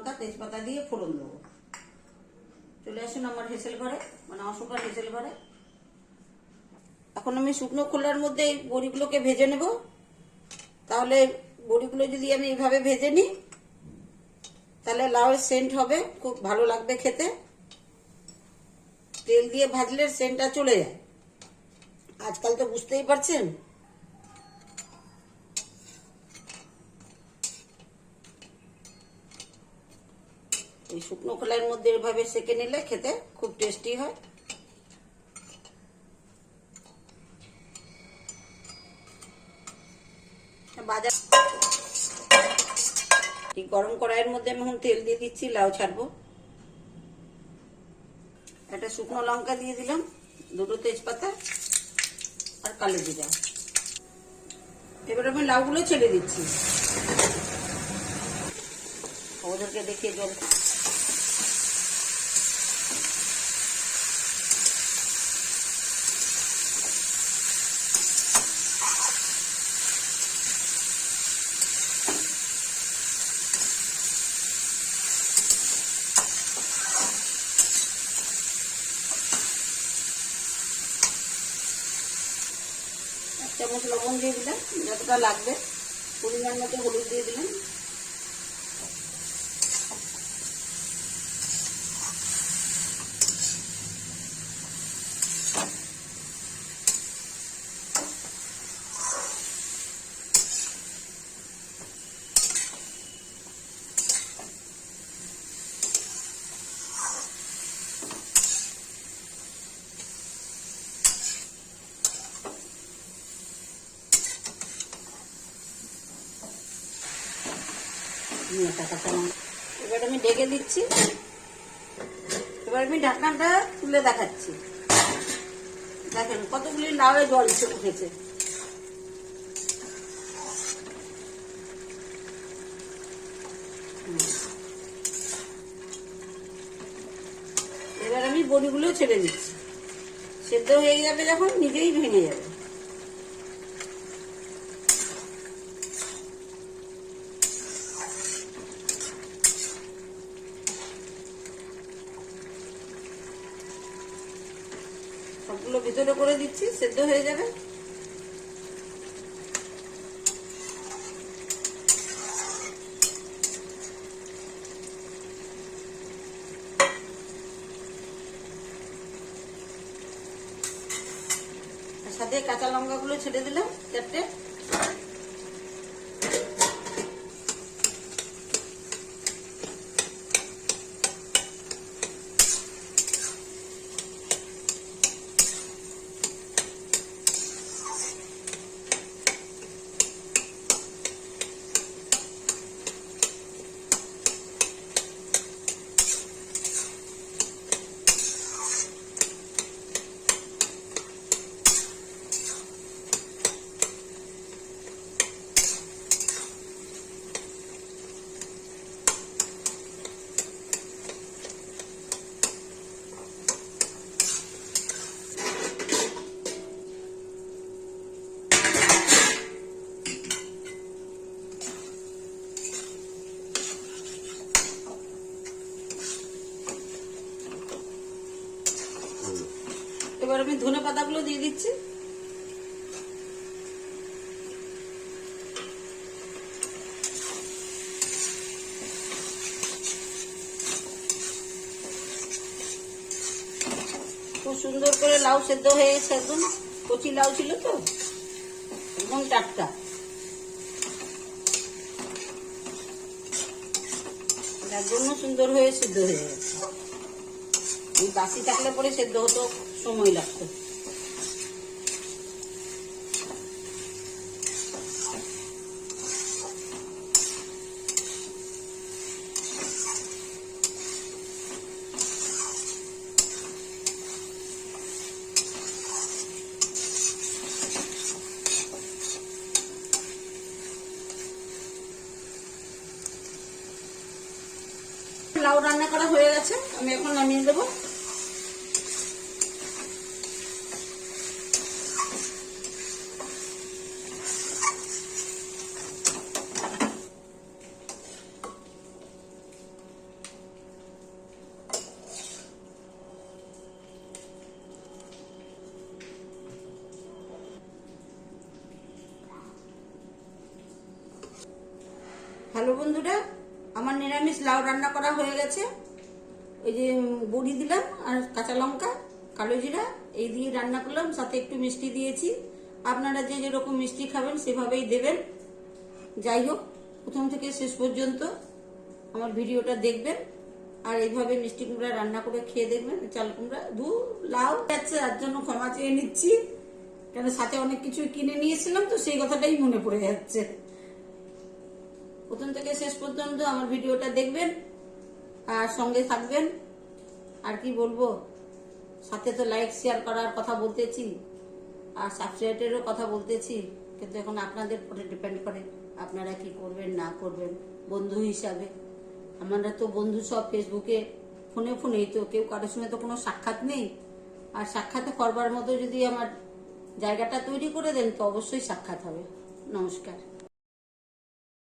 লঙ্কা তেজপাতা দিয়ে ফোড়ন দেবো। চলে আসুন আমার হেসেল ঘরে, মানে অশোকার হেসেল ঘরে। এখন আমি শুকনো খোলার মধ্যে এই বড়িগুলোকে ভেজে নেব। তাহলে বড়িগুলো যদি আমি এইভাবে ভেজে নিই তাহলে লাউয়ের সেন্ট হবে, খুব ভালো লাগবে খেতে। তেল দিয়ে ভাজলে সেন্টটা চলে যায়। আজকাল তো বুঝতেই পারছেন এই শুকনো খোলার মধ্যে এভাবে সেকে নিলে খেতে খুব টেস্টি হয়। বাজার এই গরম কড়াইয়ের মধ্যে আমি এখন তেল দিয়ে দিচ্ছি, লাউ ছাড়বো। একটা শুকনো লঙ্কা দিয়ে দিলাম, দুটো তেজপাতা আর কালো জিরা। এবার আমি লাউগুলো ছেড়ে দিচ্ছি। ওদেরকে দেখিয়ে জল চামচ লবণ দিয়ে দিলাম, যতটা লাগবে পরিমাণ মতো হলুদ দিয়ে দিলাম। এবার আমি ঢেকে দিচ্ছি। এবার আমি ঢাকনাটা তুলে দেখাচ্ছি। দেখেন কতগুলি লাউয়ে জল উঠেছে। এবার আমি বড়িগুলো ছেড়ে দিচ্ছি। সেদ্ধ হয়ে যাবে যখন নিজেই ভেঙে যাবে। সবগুলো ভিতরে করে দিচ্ছি, সেদ্ধ হয়ে যাবে। সাথে কাঁচা লঙ্কাগুলো ছেড়ে দিলাম, 4টে। এবার আমি ধনে পাতাগুলো দিয়ে দিচ্ছি। খুব সুন্দর করে লাউ সেদ্ধ হয়ে গেছে, একদম কচি লাউ ছিল তো, একদম টাটকা। তার জন্য সুন্দর হয়ে সিদ্ধ হয়ে গেছে। বাসি থাকলে পরে সেদ্ধ হতো, সময় লাগতো। লাউ রান্না করা হয়ে গেছে, আমি এখন নামিয়ে দেবো। হ্যালো বন্ধুরা, আমার নিরামিষ লাউ রান্না করা হয়ে গেছে। ওই যে বড়ি দিলাম আর কাঁচা লঙ্কা, কালো জিরা এই দিয়ে রান্না করলাম, সাথে একটু মিষ্টি দিয়েছি। আপনারা যে যেরকম মিষ্টি খাবেন সেভাবেই দেবেন। যাই হোক, প্রথম থেকে শেষ পর্যন্ত আমার ভিডিওটা দেখবেন আর এইভাবে মিষ্টি কুমড়া রান্না করে খেয়ে দেখবেন। চাল কুমড়া লাউ যাচ্ছে, তার জন্য ক্ষমা চেয়ে নিচ্ছি, কেন সাথে অনেক কিছু কিনে নিয়েছিলাম তো সেই কথাটাই মনে পড়ে যাচ্ছে। প্রথম থেকে শেষ পর্যন্ত আমার ভিডিওটা দেখবেন আর সঙ্গে থাকবেন। আর কি বলবো, সাথে তো লাইক শেয়ার করার কথা বলতেছি আর সাবস্ক্রাইবেরও কথা বলতেছি, কিন্তু এখন আপনাদের উপরে ডিপেন্ড করে আপনারা কি করবেন না করবেন। বন্ধু হিসাবে আমরা তো বন্ধু সব ফেসবুকে ফোনেই তো, কেউ কারোর সঙ্গে তো কোনো সাক্ষাৎ নেই। আর সাক্ষাৎ করবার মতো যদি আমার জায়গাটা তৈরি করে দেন তো অবশ্যই সাক্ষাৎ হবে। নমস্কার।